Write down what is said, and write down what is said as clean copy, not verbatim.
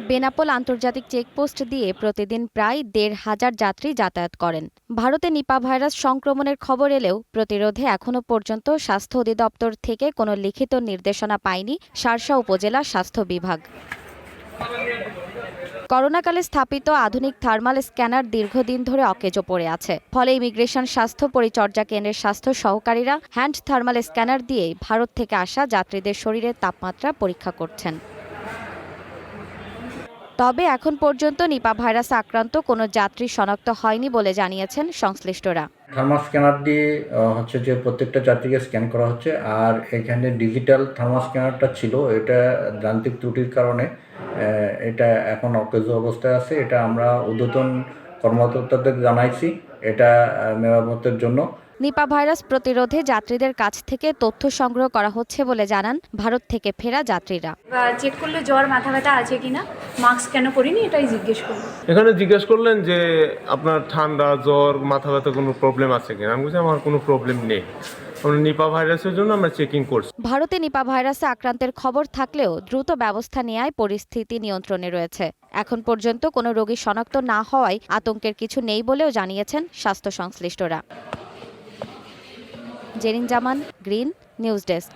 বেনাপোল আন্তর্জাতিক চেকপোস্ট দিয়ে প্রতিদিন প্রায় ১,৫০০ যাত্রী যাতায়াত করেন। ভারতে নিপা ভাইরাস সংক্রমণের খবর এলেও প্রতিরোধে এখনও পর্যন্ত স্বাস্থ্য অধিদপ্তর থেকে কোনো লিখিত নির্দেশনা পায়নি শার্শা উপজেলা স্বাস্থ্য বিভাগ। করোনাকালে স্থাপিত আধুনিক থার্মাল স্ক্যানার দীর্ঘদিন ধরে অকেজো পড়ে আছে। ফলে ইমিগ্রেশন স্বাস্থ্য পরিচর্যা কেন্দ্রের স্বাস্থ্য সহকারীরা হ্যান্ড থার্মাল স্ক্যানার দিয়েই ভারত থেকে আসা যাত্রীদের শরীরের তাপমাত্রা পরীক্ষা করছেন। তবে এখন পর্যন্ত নিপা ভাইরাসে আক্রান্ত কোনো যাত্রী শনাক্ত হয়নি বলে জানিয়েছেন সংশ্লিষ্টরা। থার্মাল স্ক্যানার দিয়ে হচ্ছে যে প্রত্যেকটা যাত্রীকে স্ক্যান করা হচ্ছে, আর এখানে ডিজিটাল থার্মাল স্ক্যানারটা ছিল, এটা যান্ত্রিক ত্রুটির কারণে এটা এখন অকেজো অবস্থায় আছে। এটা আমরা ঊর্ধ্বতন কর্মকর্তাদের জানাইছি এটা মেরামতের জন্য। নিপা ভাইরাস প্রতিরোধে যাত্রীদের কাছ থেকে তথ্য সংগ্রহ করা হচ্ছে বলে জানান ভারত থেকে ফেরা যাত্রীরা। চেক করলে জ্বর মাথা ব্যথা আছে কিনা, মাস্ক কেন পরিনি এটাই জিজ্ঞেস করলেন। এখানে জিজ্ঞেস করলেন যে আপনার ঠান্ডা জ্বর মাথা ব্যথা কোনো প্রবলেম আছে কিনা। আমি বলছি আমার কোনো প্রবলেম নেই। নিপা ভাইরাসের জন্য আমরা চেকিং করছি। ভারতে নিপা ভাইরাসে আক্রান্তের খবর থাকলেও দ্রুত ব্যবস্থা নেওয়ায় পরিস্থিতি নিয়ন্ত্রণে রয়েছে। এখন পর্যন্ত কোনো রোগী শনাক্ত না হওয়ায় আতঙ্কের কিছু নেই বলেও জানিয়েছেন স্বাস্থ্য সংশ্লিষ্টরা। জেরিন জামান, গ্রিন নিউজ ডেস্ক।